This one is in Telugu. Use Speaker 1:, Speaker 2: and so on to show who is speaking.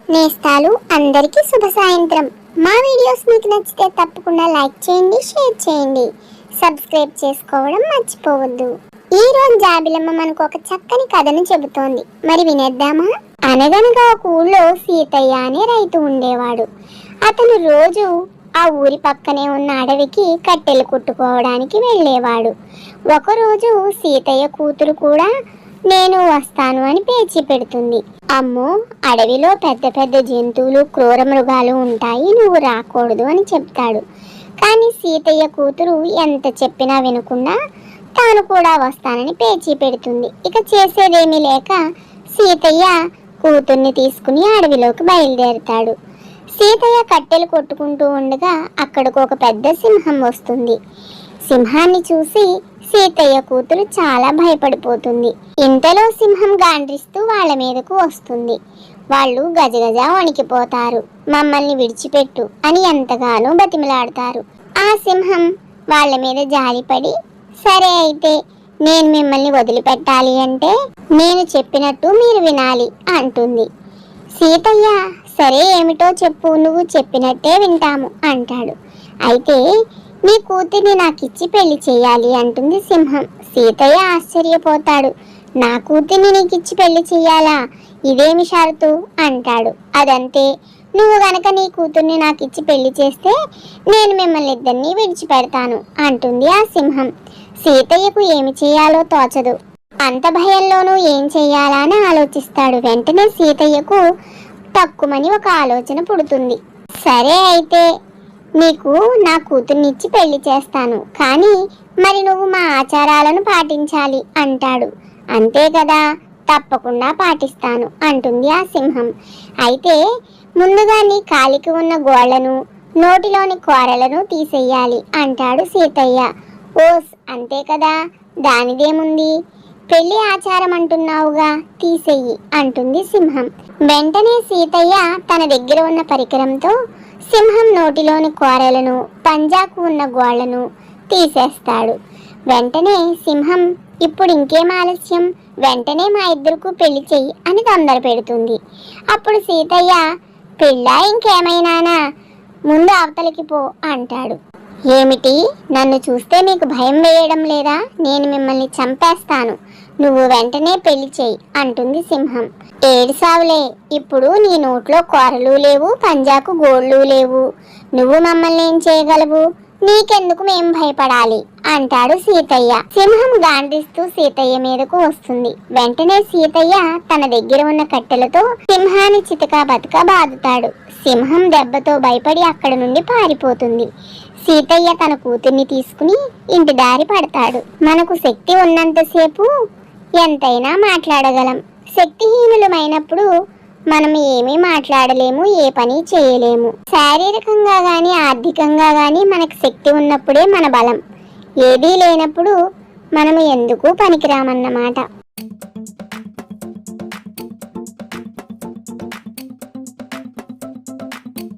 Speaker 1: నేస్తాలు అందరికీ శుభ సాయంత్రం. మా వీడియోస్ మీకు నచ్చితే తప్పకుండా లైక్ చేయండి, షేర్ చేయండి, సబ్స్క్రైబ్ చేసుకోవడం మర్చిపోవద్దు. ఈ రోజు జాబిలమ్మ మనకు ఒక చక్కని కథను చెబుతోంది. మరి వినేద్దామా? అనగనగా ఒక ఊళ్ళో సీతయ్య అనే రైతు ఉండేవాడు. అతను రోజు ఆ ఊరి పక్కనే ఉన్న అడవికి కట్టెలు కొట్టుకోవడానికి వెళ్ళేవాడు. ఒకరోజు సీతయ్య కూతురు కూడా నేను వస్తాను అని పేచి పెడుతుంది. అమ్మో, అడవిలో పెద్ద పెద్ద జంతువులు, క్రూర మృగాలు ఉంటాయి, నువ్వు రాకూడదు అని చెప్తాడు. కానీ సీతయ్య కూతురు ఎంత చెప్పినా వినకుండా తాను కూడా వస్తానని పేచి పెడుతుంది. ఇక చేసేదేమీ లేక సీతయ్య కూతుర్ని తీసుకుని అడవిలోకి బయలుదేరుతాడు. సీతయ్య కట్టెలు కొట్టుకుంటూ ఉండగా అక్కడికి ఒక పెద్ద సింహం వస్తుంది. సింహాన్ని చూసి సీతయ్య కూతురు చాలా భయపడిపోతుంది. ఇంతలో సింహం గాండ్రిస్తూ వాళ్ళ మీదకు వస్తుంది. వాళ్ళు గజగజ వణికిపోతారు. మమ్మల్ని విడిచిపెట్టు అని ఎంతగానో బతిమలాడతారు. ఆ సింహం వాళ్ళ మీద జాలిపడి, సరే అయితే నేను మిమ్మల్ని వదిలిపెట్టాలి అంటే నేను చెప్పినట్టు మీరు వినాలి అంటుంది. సీతయ్య సరే ఏమిటో చెప్పు, నువ్వు చెప్పినట్టే వింటాము అంటాడు. అయితే నీ కూతుర్ని నాకిచ్చి పెళ్లి చేయాలి అంటుంది సింహం. సీతయ్య ఆశ్చర్యపోతాడు. నా కూతుర్ని నీకిచ్చి పెళ్లి చెయ్యాలా? ఇదేమి షరతు అంటాడు. అదంతే, నువ్వు గనక నీ కూతుర్ని నాకిచ్చి పెళ్లి చేస్తే నేను మిమ్మల్ని ఇద్దరిని విడిచిపెడతాను అంటుంది ఆ సింహం. సీతయ్యకు ఏమి చేయాలో తోచదు. అంత భయంలోనూ ఏం చెయ్యాలా అని ఆలోచిస్తాడు. వెంటనే సీతయ్యకు తక్కువని ఒక ఆలోచన పుడుతుంది. సరే అయితే నీకు నా కూతుర్నిచ్చి పెళ్లి చేస్తాను, కానీ మరి నువ్వు మా ఆచారాలను పాటించాలి అంటాడు. అంతే కదా, తప్పకుండా పాటిస్తాను అంటుంది ఆ సింహం. అయితే ముందుగా నీ కాలికి ఉన్న గోళ్లను, నోటిలోని కూరలను తీసేయాలి అంటాడు సీతయ్య. ఓస్ అంతే కదా, దానిదేముంది, పెళ్లి ఆచారం అంటున్నావుగా, తీసేయి అంటుంది సింహం. వెంటనే సీతయ్య తన దగ్గర ఉన్న పరికరంతో సింహం నోటిలోని కూరలను, పంజాకు ఉన్న గోళ్లను తీసేస్తాడు. వెంటనే సింహం, ఇప్పుడు ఇంకేం ఆలస్యం, వెంటనే మా ఇద్దరికి పెళ్లి చెయ్యి అని తొందర పెడుతుంది. అప్పుడు సీతయ్య, పెళ్ళా ఇంకేమైనానా, ముందు అవతలికి పో అంటాడు. ఏమిటి, నన్ను చూస్తే మీకు భయం వేయడం లేదా? నేను మిమ్మల్ని చంపేస్తాను, నువ్వు వెంటనే పెళ్లి చెయ్యి అంటుంది సింహం. ఏడుసావులే, ఇప్పుడు నీ నోట్లో కూరలు లేవు, పంజాకు గోళ్ళు లేవు, నువ్వు మమ్మల్ని ఏం చేయగలవు, నీకెందుకు మేం భయపడాలి అంటాడు సీతయ్య. సింహం గాండిస్తూ సీతయ్య మీదకు వస్తుంది. వెంటనే సీతయ్య తన దగ్గర ఉన్న కట్టెలతో సింహాన్ని చితకా బతుకా బాదుతాడు. సింహం దెబ్బతో భయపడి అక్కడి నుండి పారిపోతుంది. సీతయ్య తన కూతుర్ని తీసుకుని ఇంటి దారి పడతాడు. మనకు శక్తి ఉన్నంతసేపు ఎంతైనా మాట్లాడగలం. శక్తిహీనులమైనప్పుడు మనం ఏమీ మాట్లాడలేము, ఏ పని చేయలేము. శారీరకంగా గాని ఆర్థికంగా గాని మనకు శక్తి ఉన్నప్పుడే మన బలం. ఏదీ లేనప్పుడు మనము ఎందుకు పనికిరామన్నమాట.